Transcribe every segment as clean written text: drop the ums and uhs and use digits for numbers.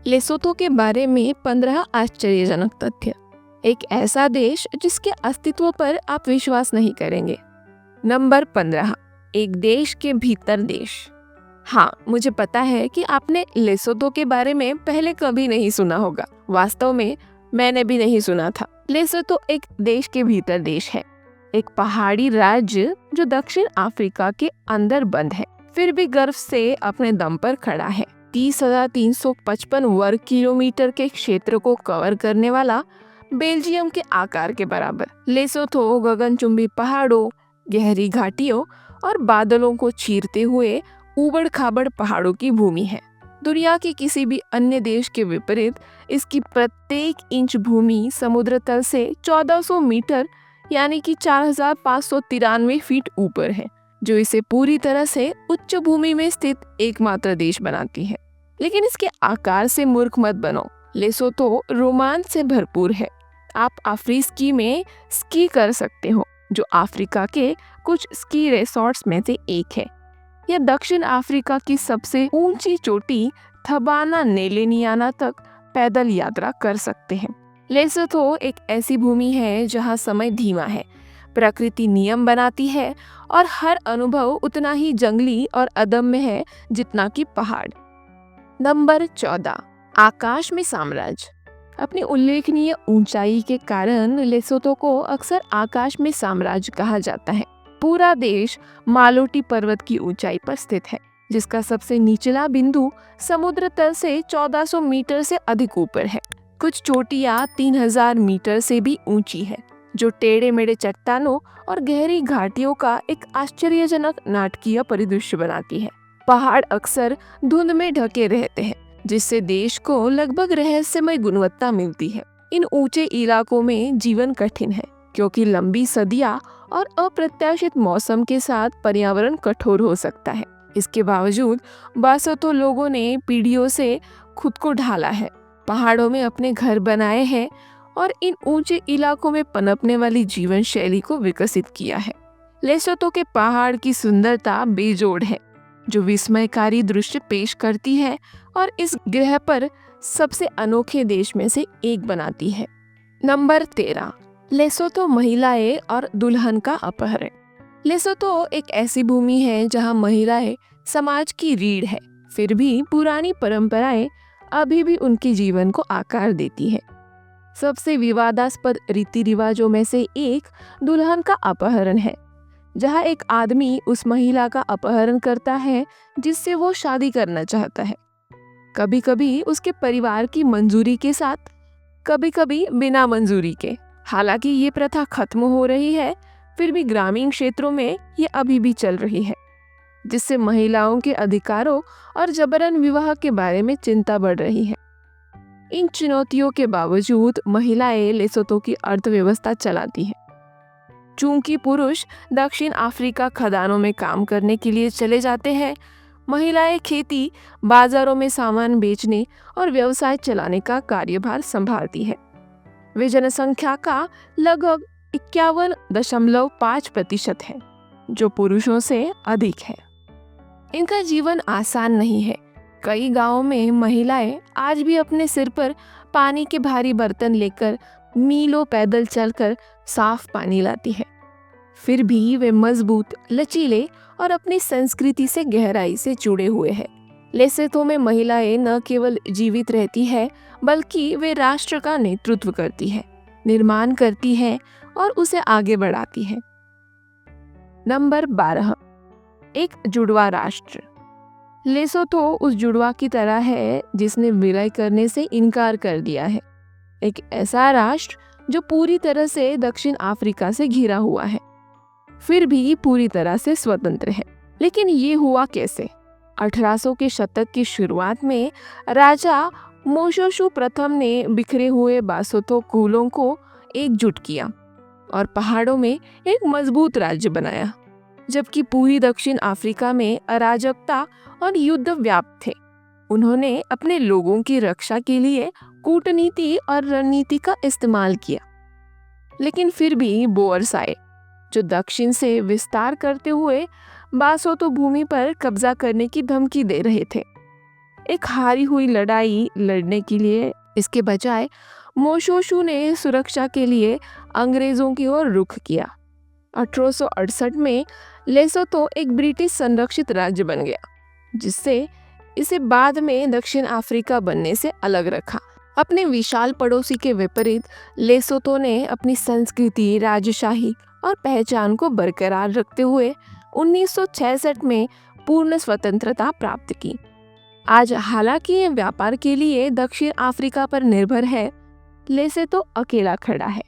Lesotho के बारे में 15 आश्चर्यजनक तथ्य। एक ऐसा देश जिसके अस्तित्व पर आप विश्वास नहीं करेंगे। नंबर 15, एक देश के भीतर देश। हाँ, मुझे पता है कि आपने लेसोथो के बारे में पहले कभी नहीं सुना होगा। वास्तव में मैंने भी नहीं सुना था। लेसोथो एक देश के भीतर देश है, एक पहाड़ी राज्य जो दक्षिण अफ्रीका के अंदर बंद है, फिर भी गर्व से अपने दम पर खड़ा है। 30,355 वर्ग किलोमीटर के क्षेत्र को कवर करने वाला, बेल्जियम के आकार के बराबर। लेसोथो गगनचुंबी पहाड़ों, गहरी घाटियों और बादलों को चीरते हुए ऊबड़ खाबड़ पहाड़ों की भूमि है। दुनिया के किसी भी अन्य देश के विपरीत इसकी प्रत्येक इंच भूमि समुद्र तल से 1400 मीटर यानी कि 4,593 फीट ऊपर है, जो इसे पूरी तरह से उच्च भूमि में स्थित एकमात्र देश बनाती है। लेकिन इसके आकार से मूर्ख मत बनो। लेसोथो रोमांच से भरपूर है। आप आफ्री स्की में स्की कर सकते हो, जो अफ्रीका के कुछ स्की रिसॉर्ट्स में से एक है। यह दक्षिण अफ्रीका की सबसे ऊंची चोटी थबाना नेलेनियाना तक पैदल यात्रा कर सकते हैं। लेसोथो एक ऐसी भूमि है जहां समय धीमा है, प्रकृति नियम बनाती है और हर अनुभव उतना ही जंगली और अदम्य है जितना कि पहाड़। नंबर 14, आकाश में साम्राज्य। अपनी उल्लेखनीय ऊंचाई के कारण लेसोथो को अक्सर आकाश में साम्राज्य कहा जाता है। पूरा देश मालोटी पर्वत की ऊंचाई पर स्थित है, जिसका सबसे निचला बिंदु समुद्र तल से 1400 मीटर से अधिक ऊपर है। कुछ चोटियां 3000 मीटर से भी ऊंची है, जो टेढ़े मेढ़े चट्टानों और गहरी घाटियों का एक आश्चर्यजनक नाटकीय परिदृश्य बनाती है। पहाड़ अक्सर धुंध में ढके रहते हैं, जिससे देश को लगभग रहस्यमय गुणवत्ता मिलती है। इन ऊंचे इलाकों में जीवन कठिन है, क्योंकि लंबी सदियां और अप्रत्याशित मौसम के साथ पर्यावरण कठोर हो सकता है। इसके बावजूद बासोतो लोगों ने पीढ़ियों से खुद को ढाला है, पहाड़ों में अपने घर बनाए हैं और इन ऊंचे इलाकों में पनपने वाली जीवन शैली को विकसित किया है। लेसोथो के पहाड़ की सुंदरता बेजोड़ है, जो विस्मयकारी दृश्य पेश करती है और इस ग्रह पर सबसे अनोखे देश में से एक बनाती है। नंबर 13, लेसोथो महिलाएं और दुल्हन का अपहरण। लेसोथो एक ऐसी भूमि है जहां महिलाएं समाज की रीढ़ है, फिर भी पुरानी परंपराएं अभी भी उनके जीवन को आकार देती है। सबसे विवादास्पद रीति रिवाजों में से एक दुल्हन का अपहरण है, जहां एक आदमी उस महिला का अपहरण करता है जिससे वो शादी करना चाहता है, कभी कभी उसके परिवार की मंजूरी के साथ, कभी कभी बिना मंजूरी के। हालांकि ये प्रथा खत्म हो रही है, फिर भी ग्रामीण क्षेत्रों में ये अभी भी चल रही है, जिससे महिलाओं के अधिकारों और जबरन विवाह के बारे में चिंता बढ़ रही है। इन चुनौतियों के बावजूद महिलाएं लेसोथो की अर्थव्यवस्था चलाती हैं। चूंकि पुरुष दक्षिण अफ्रीका खदानों में काम करने के लिए चले जाते हैं, महिलाएं खेती, बाजारों में सामान बेचने और व्यवसाय चलाने का कार्यभार संभालती है। वे जनसंख्या का लगभग 51.5% है, जो पुरुषों से अधिक है। इनका जीवन आसान नहीं है। कई गांवों में महिलाएं आज भी अपने सिर पर पानी के भारी बर्तन लेकर मीलों पैदल चलकर साफ पानी लाती है। फिर भी वे मजबूत, लचीले और अपनी संस्कृति से गहराई से जुड़े हुए हैं। लेसोथो में महिलाएं न केवल जीवित रहती है, बल्कि वे राष्ट्र का नेतृत्व करती है, निर्माण करती है और उसे आगे बढ़ाती है। नंबर 12, एक जुड़वा राष्ट्र। लेसोथो उस जुड़वा की तरह है जिसने विलय करने से इनकार कर दिया है। एक ऐसा राष्ट्र जो पूरी तरह से दक्षिण अफ्रीका से घिरा हुआ है, फिर भी पूरी तरह से स्वतंत्र है। लेकिन ये हुआ कैसे? 1800 के शतक की शुरुआत में राजा मोशोशु प्रथम ने बिखरे हुए बासोतो कुलों को एकजुट किया और पहाड़ों में एक मजबूत राज्य बनाया, जबकि पूरी दक्षिण अफ्रीका में अराजकता और युद्ध व्याप्त थे। उन्होंने अपने लोगों की रक्षा के लिए कूटनीति और रणनीति का इस्तेमाल किया। लेकिन फिर भी बोअर्स आए, जो दक्षिण से विस्तार करते हुए बासोतो भूमि पर कब्जा करने की धमकी दे रहे थे। एक हारी हुई लड़ाई लड़ने के लिए इसके बजाय मोशोशु ने सुरक्षा के लिए अंग्रेजों की ओर रुख किया। 1868 में लेसोतो एक ब्रिटिश संरक्षित राज्य बन गया, जिससे इसे बाद में दक्षिण अफ्रीका बनने से अलग रखा। अपने विशाल पड़ोसी के विपरीत लेसोतो ने अपनी संस्कृति, राजशाही और पहचान को बरकरार रखते हुए 1966 में पूर्ण स्वतंत्रता प्राप्त की। आज हालांकि ये व्यापार के लिए दक्षिण अफ्रीका पर निर्भर है, लेसोतो अकेला खड़ा है,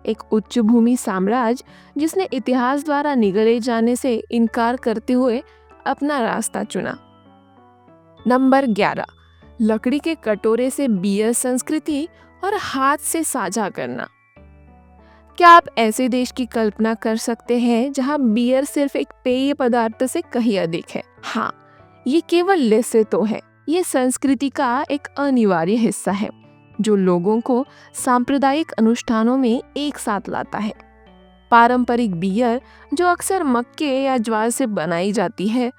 एक उच्च भूमि साम्राज्य जिसने इतिहास द्वारा निगले जाने से इनकार करते हुए अपना रास्ता चुना। नंबर 11, लकड़ी के कटोरे से बियर संस्कृति और हाथ से साझा करना। क्या आप ऐसे देश की कल्पना कर सकते हैं जहां बियर सिर्फ एक पेय पदार्थ से कहीं अधिक है? हाँ, ये केवल लेसोतो है। ये संस्कृति का एक अनिवार्य हिस्सा है जो लोगों को सांप्रदायिक अनुष्ठानों में एक साथ लाता है। पारंपरिक बियर, जो अक्सर मक्के या ज्वार से बनाई जाती है,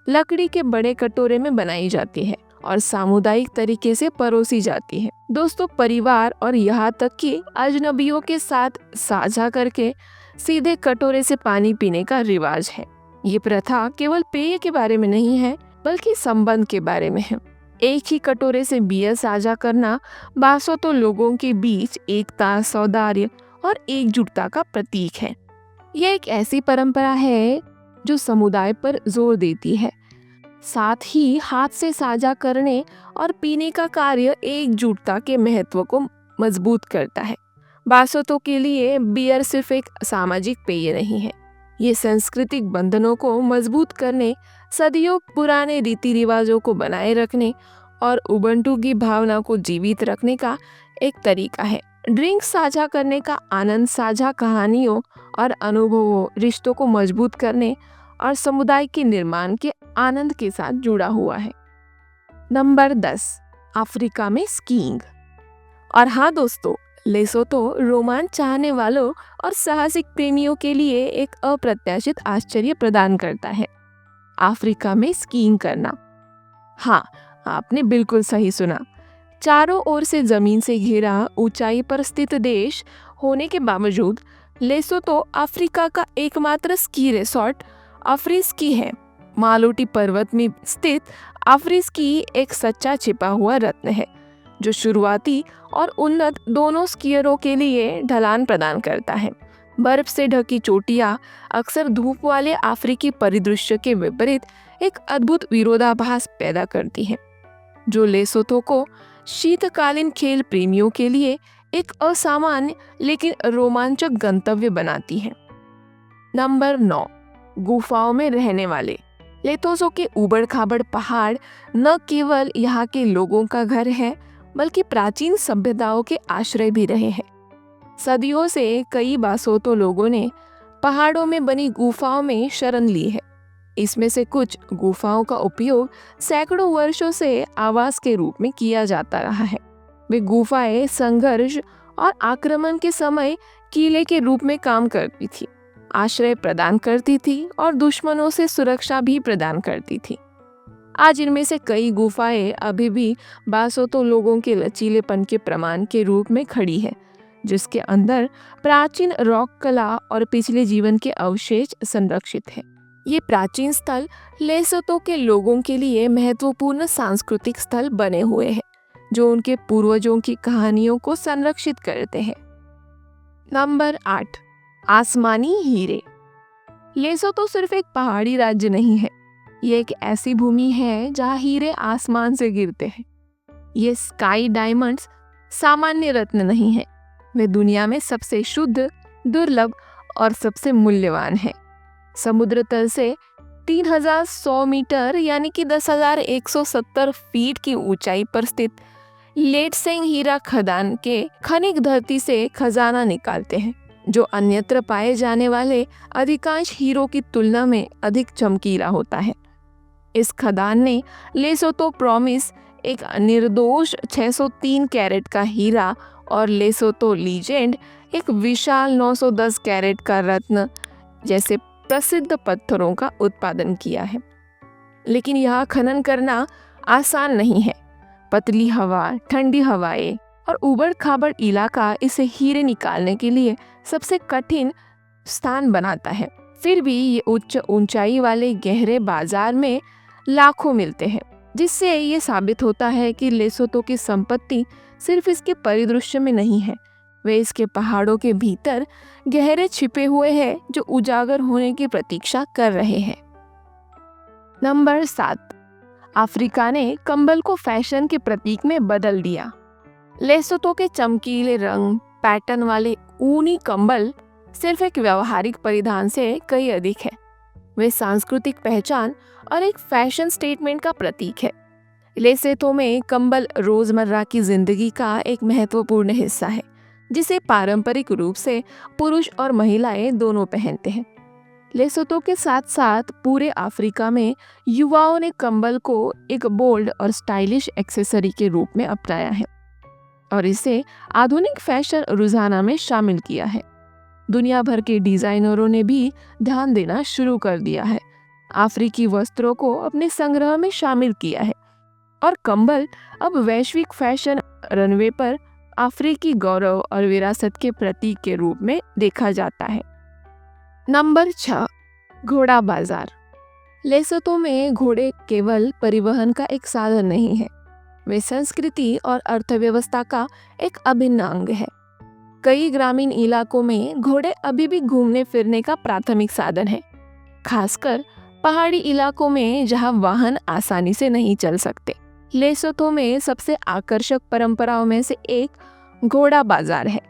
लकड़ी के बड़े कटोरे में बनाई जाती है और सामुदायिक तरीके से परोसी जाती है। दोस्तों, परिवार और यहाँ तक कि अजनबियों के साथ साझा करके सीधे कटोरे से पानी पीने का रिवाज है। ये प्रथा केवल पेय के बारे में नहीं है, बल्कि संबंध के बारे में है। एक ही कटोरे से बियर साझा करना बासों लोगों के बीच एकता, सौहार्द और एकजुटता का प्रतीक है। यह एक ऐसी परंपरा है जो समुदाय पर जोर देती है, साथ ही हाथ से साझा करने और पीने का कार्य एकजुटता के महत्व को मजबूत करता है। बासों के लिए बियर सिर्फ एक सामाजिक पेय नहीं है, ये सांस्कृतिक बंधनों को मजबूत करने, सदियों पुराने रीति रिवाजों को बनाए रखने और उबंटू की भावना को जीवित रखने का एक तरीका है। ड्रिंक साझा करने का आनंद साझा कहानियों और अनुभवों, रिश्तों को मजबूत करने और समुदाय के निर्माण के आनंद के साथ जुड़ा हुआ है। नंबर 10, अफ्रीका में स्कीइंग। और हाँ दोस्तों, लेसोतो रोमांच चाहने वालों और साहसिक प्रेमियों के लिए एक अप्रत्याशित आश्चर्य प्रदान करता है। अफ्रीका में स्कीइंग करना। हाँ, आपने बिल्कुल सही सुना। चारों ओर से जमीन से घिरा ऊंचाई पर स्थित देश होने के बावजूद लेसोतो अफ्रीका का एकमात्र स्की रिसोर्ट अफ्रीस्की है। मालोटी पर्वत में स्थित अफ्रीस्की एक सच्चा छिपा हुआ रत्न है, जो शुरुआती और उन्नत दोनों स्कीयरों के लिए ढलान प्रदान करता है। बर्फ से ढकी चोटियां अक्सर धूप वाले अफ्रीकी परिदृश्य के विपरीत एक अद्भुत विरोधाभास पैदा करती हैं, जो लेसोतो को शीतकालीन खेल प्रेमियों के लिए एक असामान्य लेकिन रोमांचक गंतव्य बनाती है। नंबर 9, गुफाओं में रहने वाले। लेसोतो के उबड़-खाबड़ पहाड़ न केवल यहाँ के लोगों का घर है, बल्कि प्राचीन सभ्यताओं के आश्रय भी रहे हैं। सदियों से कई बासोतो लोगों ने पहाड़ों में बनी गुफाओं में शरण ली है। इसमें से कुछ गुफाओं का उपयोग सैकड़ों वर्षों से आवास के रूप में किया जाता रहा है। वे गुफाएं संघर्ष और आक्रमण के समय किले के रूप में काम करती थी, आश्रय प्रदान करती थी और दुश्मनों से सुरक्षा भी प्रदान करती थी। आज इनमें से कई गुफाएं अभी भी बासोतो लोगों के लचीलेपन के प्रमाण के रूप में खड़ी है, जिसके अंदर प्राचीन रॉक कला और पिछले जीवन के अवशेष संरक्षित हैं। ये प्राचीन स्थल लेसोतो के लोगों के लिए महत्वपूर्ण सांस्कृतिक स्थल बने हुए हैं, जो उनके पूर्वजों की कहानियों को संरक्षित करते हैं। नंबर 8, आसमानी हीरे। लेसोतो सिर्फ एक पहाड़ी राज्य नहीं है, ये एक ऐसी भूमि है जहाँ हीरे आसमान से गिरते हैं। ये स्काई डायमंड्स सामान्य रत्न नहीं है, वे दुनिया में सबसे शुद्ध, दुर्लभ और सबसे मूल्यवान है। समुद्र तल से 3100 मीटर यानी कि 10,170 फीट की ऊंचाई पर स्थित लेटसेंग हीरा खदान के खनिक धरती से खजाना निकालते हैं, जो अन्यत्र पाए जाने वाले अधिकांश हीरों की तुलना में अधिक चमकीला होता है। इस खदान ने लेसोतो प्रॉमिस, एक निर्दोष 603 कैरेट का हीरा, और लेसोतो लीजेंड, एक विशाल 910 कैरेट का रत्न जैसे प्रसिद्ध पत्थरों का उत्पादन किया है। लेकिन यह खनन करना आसान नहीं है। पतली हवा, ठंडी हवाएं और उबड़ खाबड़ इलाका इसे हीरे निकालने के लिए सबसे कठिन स्थान बनाता है। फिर भी ये उच्च ऊंचाई वाले गहरे बाजार में लाखों मिलते हैं, जिससे ये साबित होता है कि लेसोतो की संपत्ति सिर्फ इसके परिदृश्य में नहीं है, वे इसके पहाड़ों के भीतर गहरे छिपे हुए हैं जो उजागर होने की प्रतीक्षा कर रहे हैं। नंबर 7, अफ्रीका ने कंबल को फैशन के प्रतीक में बदल दिया। लेसोतो के चमकीले रंग, पैटर्न वाले ऊनी कंबल सिर्फ एक व्यवहारिक परिधान से कई अधिक है। वे सांस्कृतिक पहचान और एक फैशन स्टेटमेंट का प्रतीक है। लेसोतो में कंबल रोजमर्रा की जिंदगी का एक महत्वपूर्ण हिस्सा है, जिसे पारंपरिक रूप से पुरुष और महिलाएं दोनों पहनते हैं। लेसोतो के साथ साथ पूरे अफ्रीका में युवाओं ने कंबल को एक बोल्ड और स्टाइलिश एक्सेसरी के रूप में अपनाया है और इसे आधुनिक फैशन रुझाना में शामिल किया है। दुनिया भर के डिजाइनरों ने भी ध्यान देना शुरू कर दिया है, अफ्रीकी वस्त्रों को अपने संग्रह में शामिल किया है और कंबल अब वैश्विक फैशन रनवे पर अफ्रीकी गौरव और विरासत के प्रतीक के रूप में देखा जाता है। नंबर 6, घोड़ा बाजार। लेसोतो में घोड़े केवल परिवहन का एक साधन नहीं है, वे संस्कृति और अर्थव्यवस्था का एक अभिन्न अंग है। कई ग्रामीण इलाकों में घोड़े अभी भी घूमने फिरने का प्राथमिक साधन है, खासकर पहाड़ी इलाकों में जहां वाहन आसानी से नहीं चल सकते। लेसोतो में सबसे आकर्षक परंपराओं में से एक घोड़ा बाजार है।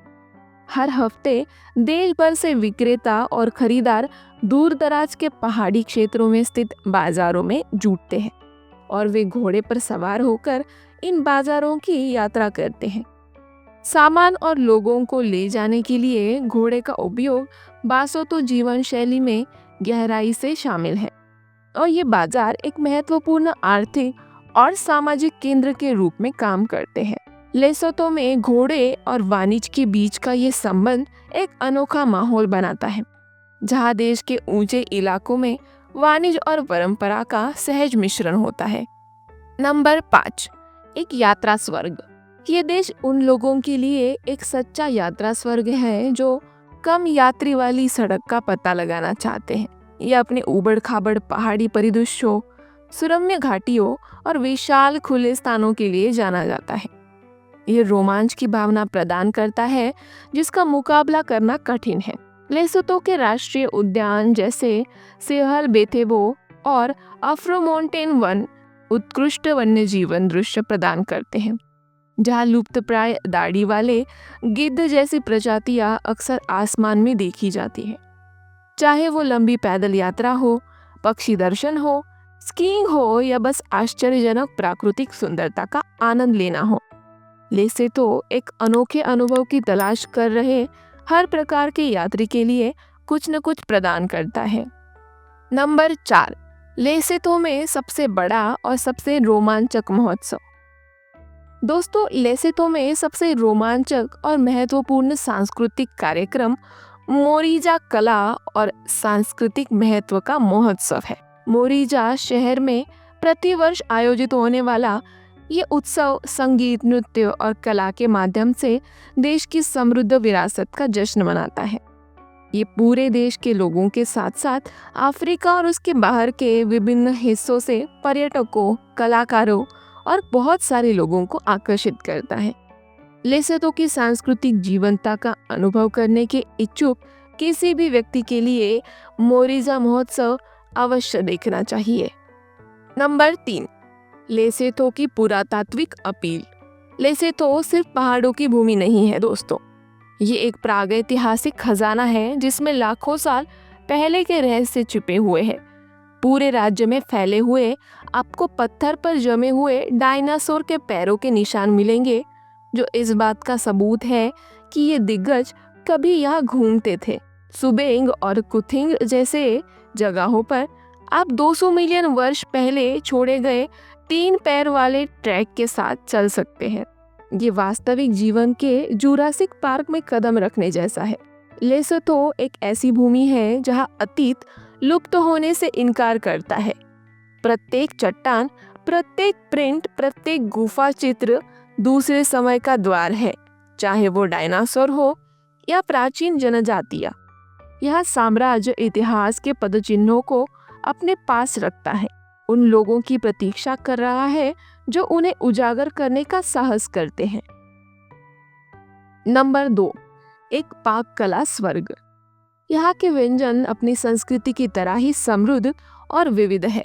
हर हफ्ते देश भर से विक्रेता और खरीदार दूर दराज के पहाड़ी क्षेत्रों में स्थित बाजारों में जुटते हैं और वे घोड़े पर सवार होकर इन बाजारों की यात्रा करते हैं। सामान और लोगों को ले जाने के लिए घोड़े का उपयोग बासोतो जीवन शैली में गहराई से शामिल है और ये बाजार एक महत्वपूर्ण आर्थिक और सामाजिक केंद्र के रूप में काम करते हैं। लेसोतो में घोड़े और वाणिज्य के बीच का ये संबंध एक अनोखा माहौल बनाता है, जहाँ देश के ऊंचे इलाकों में वाणिज्य और परंपरा का सहज मिश्रण होता है। नंबर 5, एक यात्रा स्वर्ग। ये देश उन लोगों के लिए एक सच्चा यात्रा स्वर्ग है जो कम यात्री वाली सड़क का पता लगाना चाहते हैं। ये अपने उबड़ खाबड़ पहाड़ी परिदृश्यों, सुरम्य घाटियों और विशाल खुले स्थानों के लिए जाना जाता है। ये रोमांच की भावना प्रदान करता है जिसका मुकाबला करना कठिन है। लेसोतो के राष्ट्रीय उद्यान जैसे सेहल बेथेबो और अफ्रो माउंटेन वन उत्कृष्ट वन्य जीवन दृश्य प्रदान करते हैं, जहाँ लुप्तप्राय दाढ़ी वाले गिद्ध जैसी प्रजातियां अक्सर आसमान में देखी जाती है। चाहे वो लंबी पैदल यात्रा हो, पक्षी दर्शन हो, स्कीइंग हो या बस आश्चर्यजनक प्राकृतिक सुंदरता का आनंद लेना हो, लेसोतो एक अनोखे अनुभव की तलाश कर रहे हर प्रकार के यात्री के लिए कुछ न कुछ प्रदान करता है। नंबर 4, लेसोतो में सबसे बड़ा और सबसे रोमांचक महोत्सव। दोस्तों, लेसोतो में सबसे रोमांचक और महत्वपूर्ण सांस्कृतिक कार्यक्रम मोरिजा कला और सांस्कृतिक महत्व का महोत्सव है। मोरिजा शहर में प्रतिवर्ष आयोजित होने वाला ये उत्सव संगीत, नृत्य और कला के माध्यम से देश की समृद्ध विरासत का जश्न मनाता है। ये पूरे देश के लोगों के साथ साथ अफ्रीका और उसके बाहर के विभिन्न हिस्सों से पर्यटकों, कलाकारों और बहुत सारे लोगों को आकर्षित करता है। लेसोतो की सांस्कृतिक जीवंतता का अनुभव करने के इच्छुक किसी भी व्यक्ति के लिए मोरिजा महोत्सव अवश्य देखना चाहिए। नंबर 3, लेसोतो की पुरातात्विक अपील। लेसोतो सिर्फ पहाड़ों की भूमि नहीं है दोस्तों, ये एक प्रागैतिहासिक खजाना है जिसमें लाखों साल पहले के रहस्य छिपे हुए हैं। पूरे राज्य में फैले हुए आपको पत्थर पर जमे हुए डायनासोर के पैरों के निशान मिलेंगे, जो इस बात का सबूत है कि ये दिग्गज कभी यहाँ घूमते थे। सुबेंग और कुथिंग जैसे जगहों पर आप 200 मिलियन वर्ष पहले छोड़े गए 3 पैर वाले ट्रैक के साथ चल सकते हैं। ये वास्तविक जीवन के जुरासिक पार्क में कदम रखने जैसा है। लेसोतो एक ऐसी भूमि है जहाँ अतीत लुप्त होने से इनकार करता है। प्रत्येक चट्टान प्रत्येक प्रिंट, प्रत्येक गुफा चित्र दूसरे समय का द्वार है, चाहे वो डायनासोर हो या प्राचीन जनजातियां। यह साम्राज्य इतिहास के पदचिन्हों को अपने पास रखता है, उन लोगों की प्रतीक्षा कर रहा है जो उन्हें उजागर करने का साहस करते हैं। नंबर 2, एक पाक कला स्वर्ग। यहाँ के व्यंजन अपनी संस्कृति की तरह ही समृद्ध और विविध है,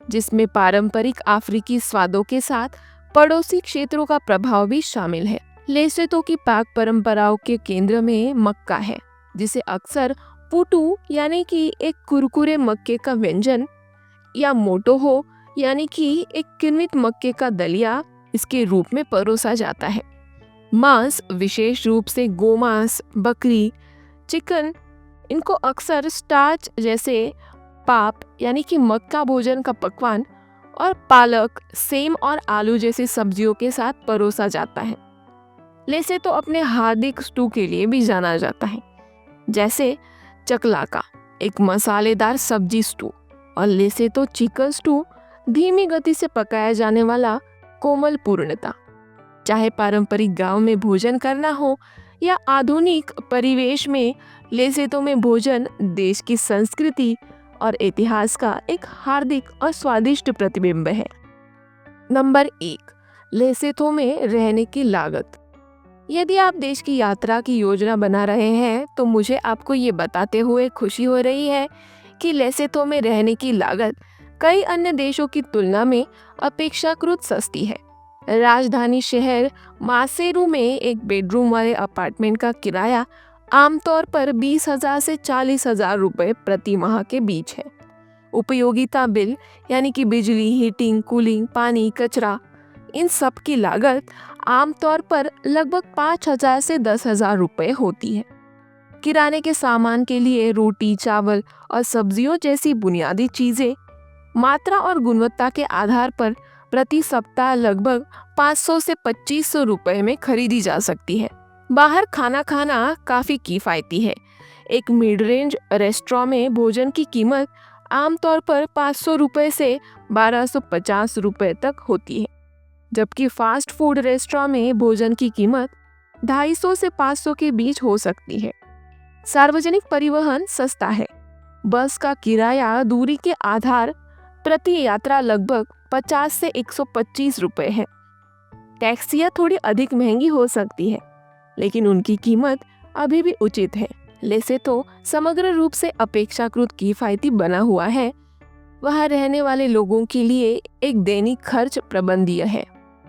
जिसमें पारंपरिक अफ्रीकी स्वादों के साथ पड़ोसी क्षेत्रों का प्रभाव भी शामिल है। लेसोथो की पाक परंपराओं के केंद्र में मक्का है, जिसे अक्सर पुटू यानी कि एक कुरकुरे मक्के का व्यंजन या मोटोहो यानी कि एक किण्वित मक्के का दलिया इसके रूप में परोसा जाता है। मांस, विशेष रूप से गोमांस, बकरी, चिकन, इनको अक्सर स्टार्च जैसे पाप यानी कि मक्का भोजन का पकवान और पालक, सेम और आलू जैसी सब्जियों के साथ परोसा जाता है। लेसोथो अपने हार्दिक स्टू के लिए भी जाना जाता है, जैसे चकलाका, एक मसालेदार सब्जी स्टू, और लेसोथो चिकन स्टू, धीमी गति से पकाया जाने वाला कोमल पूर्णता। चाहे पारंपरिक गांव में भोजन करना हो या आधुनिक परिवेश में, लेसोथो में भोजन देश की संस्कृति और इतिहास का एक हार्दिक और स्वादिष्ट प्रतिबिंब है। नंबर 1, लेसोथो में रहने की लागत। यदि आप देश की यात्रा की योजना बना रहे हैं तो मुझे आपको ये बताते हुए खुशी हो रही है कि लेसोथो में रहने की लागत कई अन्य देशों की तुलना में अपेक्षाकृत सस्ती है। राजधानी शहर मासेरू में एक बेडरूम वाले अपार्टमेंट का किराया आमतौर पर 20,000 से 40,000 रुपए प्रति माह के बीच है। उपयोगिता बिल यानी कि बिजली, हीटिंग, कूलिंग, पानी, कचरा, इन सब की लागत आमतौर पर लगभग 5,000 से 10,000 रुपए होती है। किराने के सामान के लिए रोटी, चावल और सब्जियों जैसी बुनियादी चीजें मात्रा और गुणवत्ता के आधार पर प्रति सप्ताह लगभग 500 से 2500 रुपए में खरीदी जा सकती है। बाहर खाना खाना काफी किफायती है। एक मिड रेंज रेस्टोरेंट में भोजन की कीमत आमतौर पर 500 रुपए से 1250 रुपए तक होती है, जबकि फास्ट फूड रेस्टोरेंट में भोजन की कीमत 250 से 500 के बीच हो सकती है। सार्वजनिक परिवहन सस्ता है। बस का किराया दूरी के आधार प्रति यात्रा लगभग 50 से 125 रुपए है। टैक्सियां थोड़ी अधिक महंगी हो सकती है, लेकिन उनकी कीमत अभी भी उचित है। लेसोथो समग्र रूप से अपेक्षाकृत किफायती बना हुआ है। वहाँ रहने वाले लोगों के लिए एक दैनिक खर्च प्रबंधनीय है।